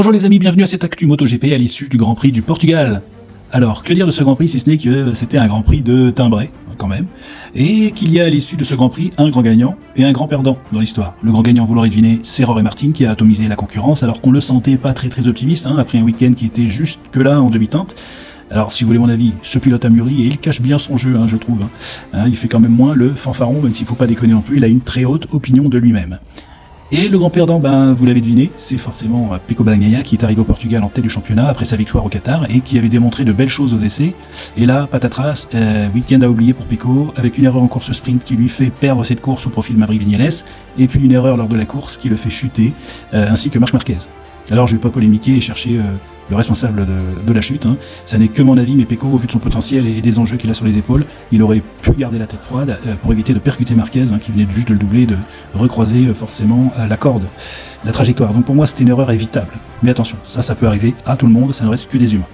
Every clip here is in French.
Bonjour les amis, bienvenue à cette actu MotoGP à l'issue du Grand Prix du Portugal. Alors, que dire de ce Grand Prix si ce n'est que c'était un Grand Prix de timbré, quand même, et qu'il y a à l'issue de ce Grand Prix un grand gagnant et un grand perdant dans l'histoire. Le grand gagnant, vous l'aurez deviné, c'est Jorge Martin qui a atomisé la concurrence alors qu'on le sentait pas très optimiste, après un week-end qui était juste que là en demi-teinte. Alors, si vous voulez mon avis, ce pilote a mûri et il cache bien son jeu, je trouve. Il fait quand même moins le fanfaron, même s'il faut pas déconner non plus, il a une très haute opinion de lui-même. Et le grand perdant, vous l'avez deviné, c'est forcément Pecco Bagnaia qui est arrivé au Portugal en tête du championnat après sa victoire au Qatar et qui avait démontré de belles choses aux essais. Et là, patatras, week-end à oublier pour Pecco, avec une erreur en course sprint qui lui fait perdre cette course au profit de Maverick Viñales, et puis une erreur lors de la course qui le fait chuter, ainsi que Marc Marquez. Alors je vais pas polémiquer et chercher le responsable de la chute, ça n'est que mon avis, mais Pecco, au vu de son potentiel et des enjeux qu'il a sur les épaules, il aurait pu garder la tête froide pour éviter de percuter Marquez, qui venait juste de le doubler, de recroiser forcément la corde, la trajectoire. Donc pour moi c'était une erreur évitable. Mais attention, ça peut arriver à tout le monde, ça ne reste que des humains.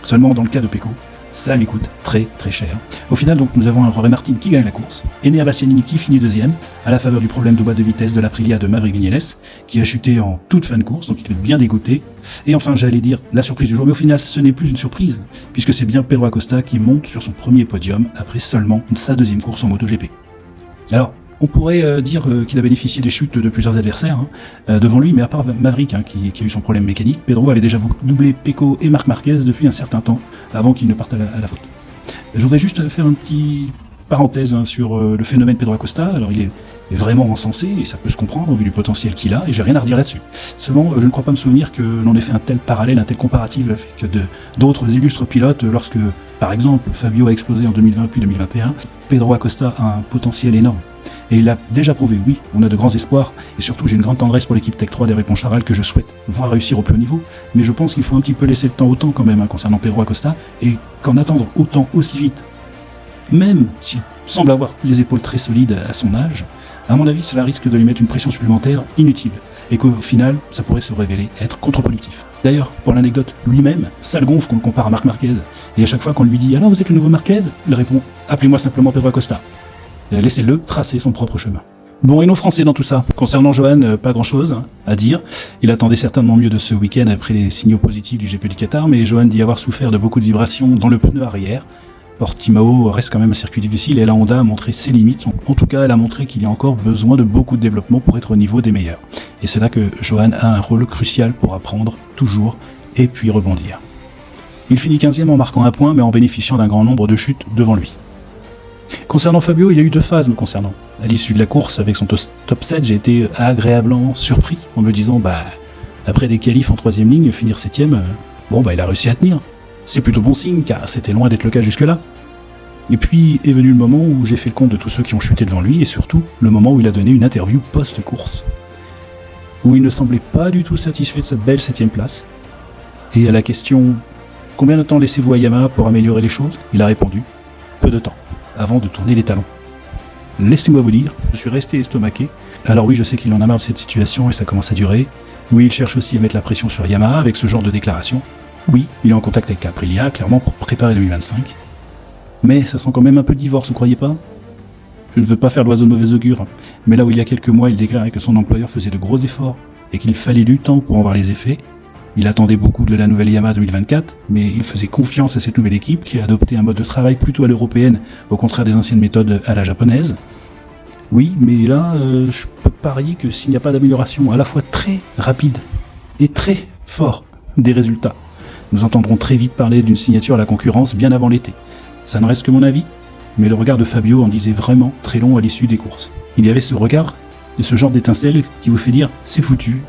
Seulement dans le cas de Pecco, ça lui coûte très cher. Au final, donc, nous avons un Jorge Martin qui gagne la course, Enea Bastianini qui finit deuxième, à la faveur du problème de boîte de vitesse de l'Aprilia de Maverick Viñales, qui a chuté en toute fin de course, donc il est bien dégoûté. Et enfin, j'allais dire la surprise du jour, mais au final, ce n'est plus une surprise, puisque c'est bien Pedro Acosta qui monte sur son premier podium après seulement sa deuxième course en MotoGP. Alors, on pourrait dire qu'il a bénéficié des chutes de plusieurs adversaires devant lui, mais à part Maverick qui a eu son problème mécanique, Pedro avait déjà doublé Pecco et Marc Marquez depuis un certain temps, avant qu'il ne parte à la faute. Je voudrais juste faire une petite parenthèse sur le phénomène Pedro Acosta. Alors il est vraiment encensé, et ça peut se comprendre au vu du potentiel qu'il a, et j'ai rien à redire là-dessus. Seulement, je ne crois pas me souvenir que l'on ait fait un tel parallèle, un tel comparatif avec d'autres illustres pilotes, lorsque, par exemple, Fabio a explosé en 2020 puis 2021, Pedro Acosta a un potentiel énorme. Et il l'a déjà prouvé, oui, on a de grands espoirs, et surtout j'ai une grande tendresse pour l'équipe Tech 3 d'Hervé Poncharal que je souhaite voir réussir au plus haut niveau, mais je pense qu'il faut un petit peu laisser le temps au temps quand même concernant Pedro Acosta, et qu'en attendre autant aussi vite, même s'il semble avoir les épaules très solides à son âge, à mon avis cela risque de lui mettre une pression supplémentaire inutile, et qu'au final ça pourrait se révéler être contre-productif. D'ailleurs, pour l'anecdote, lui-même, ça le gonfle qu'on le compare à Marc Marquez, et à chaque fois qu'on lui dit « Alors vous êtes le nouveau Marquez ?» il répond « Appelez-moi simplement Pedro Acosta ». Laissez-le tracer son propre chemin. Bon, et non français dans tout ça. Concernant Johan, pas grand-chose à dire. Il attendait certainement mieux de ce week-end après les signaux positifs du GP du Qatar, mais Johan dit avoir souffert de beaucoup de vibrations dans le pneu arrière. Portimao reste quand même un circuit difficile et la Honda a montré ses limites. En tout cas, elle a montré qu'il y a encore besoin de beaucoup de développement pour être au niveau des meilleurs. Et c'est là que Johan a un rôle crucial pour apprendre, toujours, et puis rebondir. Il finit 15e en marquant un point, mais en bénéficiant d'un grand nombre de chutes devant lui. Concernant Fabio, il y a eu deux phases me concernant. À l'issue de la course, avec son top 7, j'ai été agréablement surpris en me disant, après des qualifs en 3ème ligne, finir 7ème, il a réussi à tenir. C'est plutôt bon signe, car c'était loin d'être le cas jusque-là. Et puis est venu le moment où j'ai fait le compte de tous ceux qui ont chuté devant lui, et surtout, le moment où il a donné une interview post-course, où il ne semblait pas du tout satisfait de sa belle 7ème place. Et à la question « Combien de temps laissez-vous à Yamaha pour améliorer les choses ?» il a répondu « Peu de temps. » avant de tourner les talons. Laissez-moi vous dire, je suis resté estomaqué. Alors oui, je sais qu'il en a marre de cette situation et ça commence à durer. Oui, il cherche aussi à mettre la pression sur Yamaha avec ce genre de déclaration. Oui, il est en contact avec Aprilia, clairement pour préparer 2025. Mais ça sent quand même un peu de divorce, vous croyez pas ? Je ne veux pas faire l'oiseau de mauvais augure, mais là où il y a quelques mois, il déclarait que son employeur faisait de gros efforts et qu'il fallait du temps pour en voir les effets. Il attendait beaucoup de la nouvelle Yamaha 2024, mais il faisait confiance à cette nouvelle équipe qui a adopté un mode de travail plutôt à l'européenne, au contraire des anciennes méthodes à la japonaise. Oui, mais là, je peux parier que s'il n'y a pas d'amélioration à la fois très rapide et très fort des résultats, nous entendrons très vite parler d'une signature à la concurrence bien avant l'été. Ça ne reste que mon avis, mais le regard de Fabio en disait vraiment très long à l'issue des courses. Il y avait ce regard et ce genre d'étincelle qui vous fait dire « c'est foutu,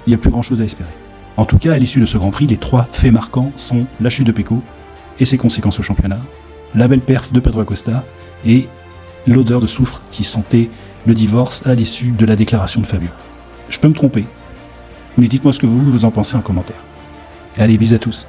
il n'y a plus grand chose à espérer ». En tout cas, à l'issue de ce Grand Prix, les trois faits marquants sont la chute de Pecco et ses conséquences au championnat, la belle perf de Pedro Acosta et l'odeur de soufre qui sentait le divorce à l'issue de la déclaration de Fabio. Je peux me tromper, mais dites-moi ce que vous en pensez en commentaire. Allez, bisous à tous.